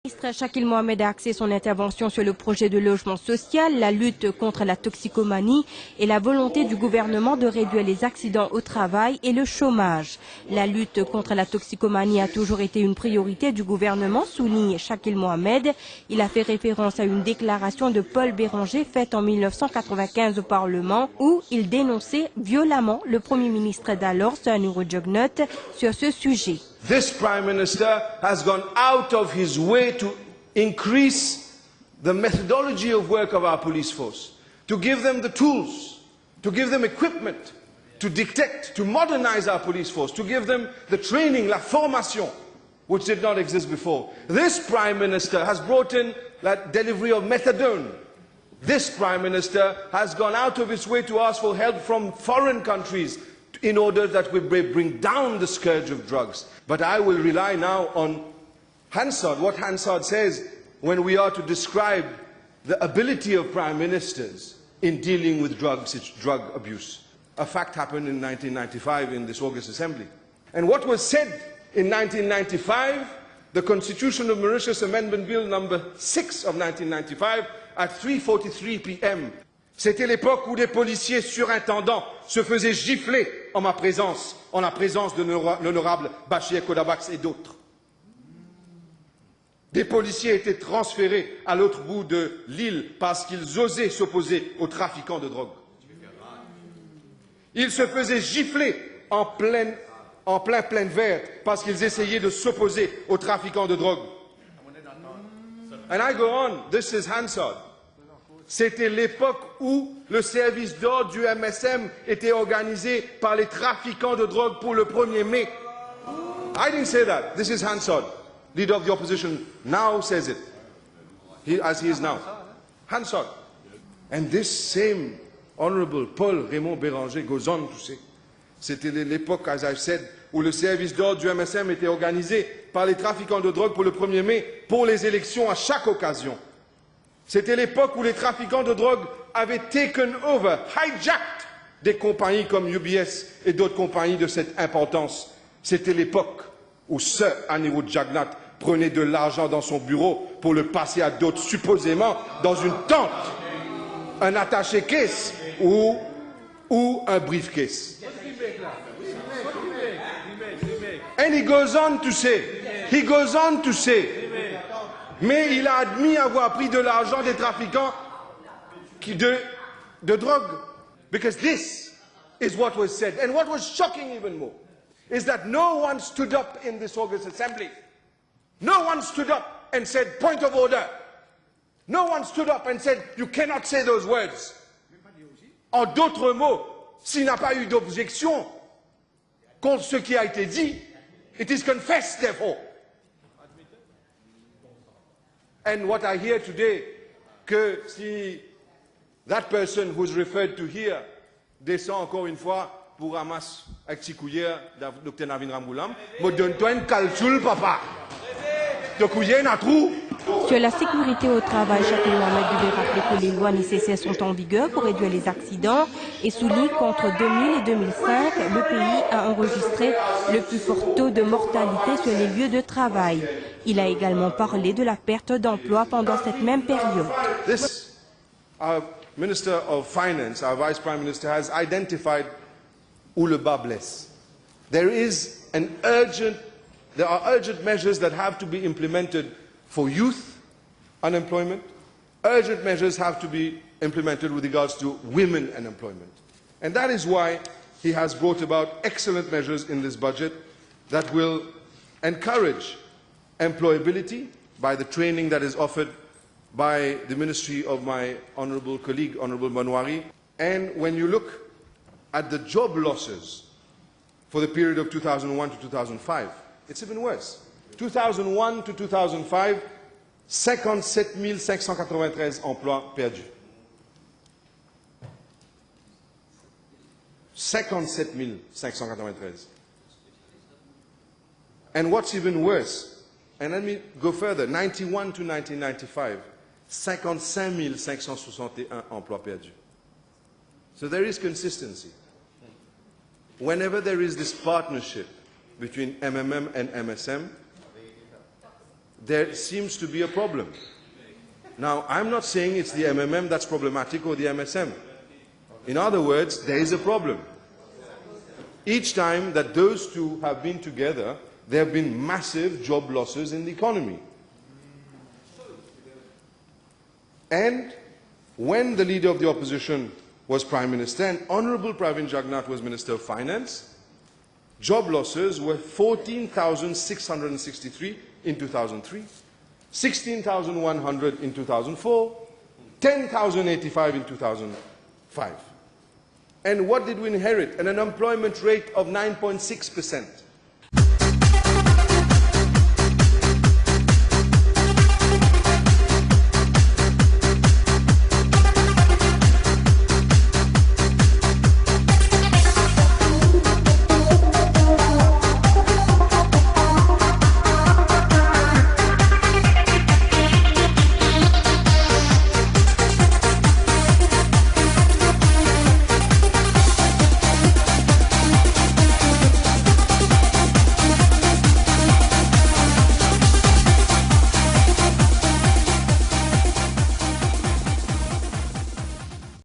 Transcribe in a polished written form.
Le ministre Shakil Mohamed a axé son intervention sur le projet de logement social, la lutte contre la toxicomanie et la volonté du gouvernement de réduire les accidents au travail et le chômage. La lutte contre la toxicomanie a toujours été une priorité du gouvernement, souligne Shakil Mohamed. Il a fait référence à une déclaration de Paul Béranger faite en 1995 au Parlement où il dénonçait violemment le Premier ministre d'alors, Sanuro Jugnot, sur ce sujet. This Prime Minister has gone out of his way to increase the methodology of work of our police force, to give them the tools, to give them equipment, to detect, to modernize our police force, to give them the training, la formation, which did not exist before. This Prime Minister has brought in that delivery of methadone. This Prime Minister has gone out of his way to ask for help from foreign countries in order that we bring down the scourge of drugs. But I will rely now on Hansard, what Hansard says when we are to describe the ability of prime ministers in dealing with drugs, it's drug abuse. A fact happened in 1995 in this August Assembly. And what was said in 1995, the Constitution of Mauritius Amendment Bill number 6 of 1995 at 3:43 p.m. C'était l'époque où des policiers surintendants se faisaient gifler en ma présence, en la présence de l'honorable Bachir Kodabaks et d'autres. Des policiers étaient transférés à l'autre bout de l'île parce qu'ils osaient s'opposer aux trafiquants de drogue. Ils se faisaient gifler en pleine verte parce qu'ils essayaient de s'opposer aux trafiquants de drogue. And I go on, this is Hansard. C'était l'époque où le service d'ordre du MSM était organisé par les trafiquants de drogue pour le 1er mai. I didn't say that. This is Hansard, leader of the opposition, now says it, as he is now. Hansard. And this same honorable Paul Raymond Béranger goes on to say, c'était l'époque, as I've said, où le service d'ordre du MSM était organisé par les trafiquants de drogue pour le 1er mai, pour les élections à chaque occasion. C'était l'époque où les trafiquants de drogue avaient taken over, hijacked des compagnies comme UBS et d'autres compagnies de cette importance. C'était l'époque où Sir Anirudh Jagnat prenait de l'argent dans son bureau pour le passer à d'autres, supposément dans une tente, un attaché-caisse ou un briefcase. And he goes on to say, mais il a admis avoir pris de l'argent des trafiquants de drogue. Because this is what was said. And what was shocking even more is that no one stood up in this August Assembly. No one stood up and said, point of order. No one stood up and said, you cannot say those words. En d'autres mots, s'il n'y a pas eu d'objection contre ce qui a été dit, it is confessed therefore. And what I hear today, que si that person who's referred to here descend encore une fois pour ramasser avec Tikouyer, Dr. Navin Ramgoulam, me donne-toi une calcul, papa. Tikouyer n'a trou. Sur la sécurité au travail, Shakil Mohamed devait rappeler que les lois nécessaires sont en vigueur pour réduire les accidents et souligne qu'entre 2000 et 2005, le pays a enregistré le plus fort taux de mortalité sur les lieux de travail. Il a également parlé de la perte d'emploi pendant cette même période. This, our Minister of Finance, our Vice Prime Minister, has identified où le bas blesse. There are urgent measures that have to be implemented for youth unemployment. Urgent measures have to be implemented with regards to women unemployment. And that is why he has brought about excellent measures in this budget that will encourage employability by the training that is offered by the ministry of my honourable colleague, Honourable Manwari. And when you look at the job losses for the period of 2001 to 2005, it's even worse. 2001 to 2005, 57 593 emplois perdus. 57 593. And what's even worse, and let me go further, 91 to 1995, 55 561 emplois perdus. So there is consistency. Whenever there is this partnership between MMM and MSM, there seems to be a problem. Now, I'm not saying it's the MMM that's problematic or the MSM. In other words, there is a problem. Each time that those two have been together, there have been massive job losses in the economy. And when the leader of the opposition was Prime Minister and Honourable Pravin Jagannath was Minister of Finance, job losses were 14,663 in 2003, 16,100 in 2004, 10,085 in 2005. And what did we inherit? An unemployment rate of 9.6%.